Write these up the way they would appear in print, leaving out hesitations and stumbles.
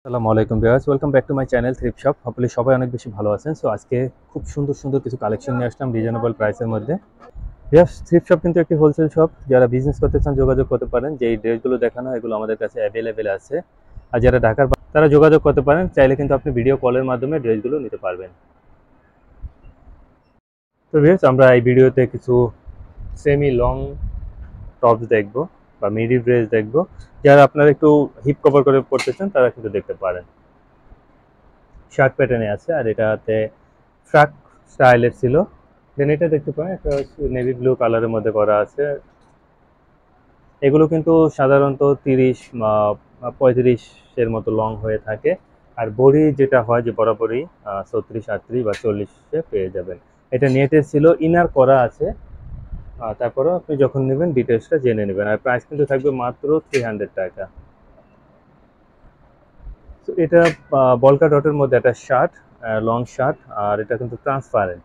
আসসালামু আলাইকুম viewers, welcome back to my channel thrift shop. Hopefully সবাই অনেক বেশি ভালো আছেন। সো আজকে খুব সুন্দর সুন্দর কিছু কালেকশন নিয়ে আসলাম রিজনেবল প্রাইসের মধ্যে। ভিউয়ার্স, থ্রিফট শপ কিন্তু একটি হোলসেল শপ। যারা বিজনেস করতে চান যোগাযোগ করতে পারেন। যে এই ড্রেসগুলো দেখানো এগুলো আমাদের কাছে অ্যাভেলেবেল আছে। আর যারা ঢাকার তারা যোগাযোগ করতে পারেন, চাইলে কিন্তু আপনি ভিডিও কলের মাধ্যমে ড্রেসগুলো নিতে পারবেন। তো ভিউয়ার্স, আমরা এই ভিডিওতে কিছু সেমি লং টপস দেখবো বা মিডি ড্রেস দেখবো। যারা আপনারা একটু হিপ কভার করে পড়তে চান তারা কিন্তু দেখতে পারেন। শার্ট প্যাটার্নে আছে আর এটাতে ফ্রাক স্টাইলের ছিল। দেন এটা দেখতে পারেন একটা নেভি ব্লু কালারের মধ্যে করা আছে। এগুলো কিন্তু সাধারণত 30-35 এর মতো লং হয়ে থাকে। আর বড়ি যেটা হয় যে বরাবরই 36-38 বা 40-এ পেয়ে যাবেন। এটা নেটের ছিল, ইনার করা আছে। তারপরেও আপনি যখন নেবেন ডিটেলসটা জেনে নেবেন। আর প্রাইস কিন্তু থাকবে মাত্র 300 টাকা। তো এটা বলকা ডটের মধ্যে একটা শার্ট, লং শার্ট, আর এটা কিন্তু ট্রান্সপারেন্ট।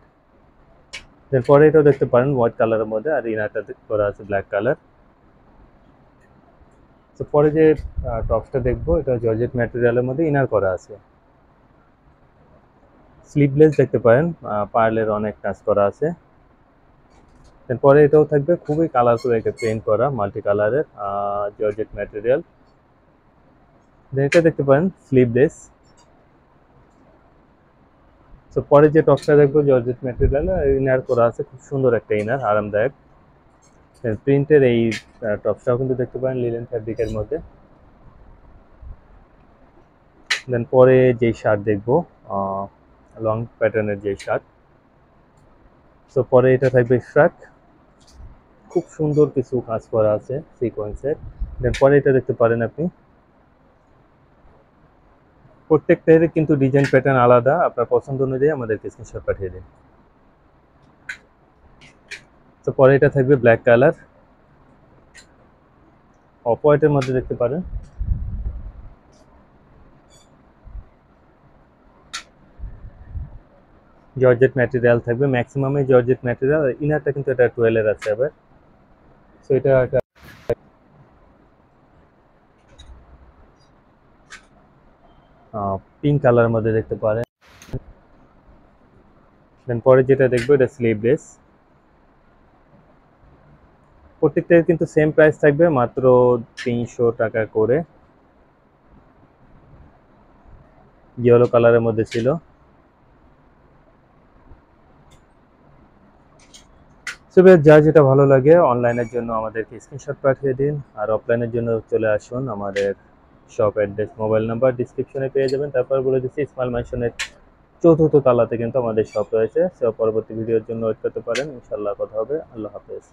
এরপরে এটাও দেখতে পারেন হোয়াইট কালারের মধ্যে, আর ইনারটা করা আছে ব্ল্যাক কালার। তো পরে যে টপসটা দেখবো এটা জর্জেট ম্যাটেরিয়ালের মধ্যে ইনার করা আছে। স্লিভলেস দেখতে পারেন, পার্লের অনেক কাজ করা আছে। এরপরে এটাও থাকবে খুবই কালারফুল একটা প্রিন্ট করা মাল্টি কালারের জর্জেট ম্যাটেরিয়াল। এটা দেখতে পারেন স্লিভলেস। তো পরে যে টপসটা দেখবো জর্জেট ম্যাটেরিয়াল ইনার করা আছে, খুব সুন্দর একটা ইনার, আরামদায়ক প্রিন্টের। এই টপসটাও কিন্তু দেখতে পারেন লিনেন ফ্যাব্রিকের মধ্যে। দেন পরে যেই শার্ট দেখবো লং প্যাটার্নের যে শার্ট। তো পরে এটা থাকবে ফ্রাক, খুব সুন্দর কিছু কাজ করা আছে সিকোয়েন্সের। দেন পরে এটা দেখতে পারেন আপনি, প্রত্যেকটার কিন্তু ডিজাইন প্যাটার্ন আলাদা। আপনার পছন্দ অনুযায়ী আমাদেরকে স্ক্রিনশট পাঠিয়ে দিন। তো পরে এটা থাকবে ব্ল্যাক কালার, অফ হোয়াইটের মধ্যে দেখতে পারেন। জর্জেট ম্যাটেরিয়াল থাকবে, ম্যাক্সিমামে জর্জেট ম্যাটেরিয়াল। ইনারটা কিন্তু এটা 12 এর আছে আবার। সো এটা একটা পিঙ্ক কালারের মধ্যে দেখতে পারেন। দেন পরে যেটা দেখবো এটা স্লিভলেস। প্রত্যেকটার কিন্তু সেম প্রাইস থাকবে, মাত্র 300 টাকা করে। ইয়েলো কালারের মধ্যে ছিল। তবে যার যেটা ভালো লাগে অনলাইনের জন্য আমাদেরকে স্ক্রিনশট পাঠিয়ে দিন, আর অফলাইনের জন্য চলে আসুন। আমাদের শপ অ্যাড্রেস, মোবাইল নাম্বার ডিসক্রিপশনে পেয়ে যাবেন। তারপর বলে দিচ্ছি ইসমাইল ম্যানশনের 4র্থ তলাতে কিন্তু আমাদের শপ রয়েছে। সো পরবর্তী ভিডিওর জন্য ওয়েট করতে পারেন। ইনশাল্লাহ কথা হবে। আল্লাহ হাফেজ।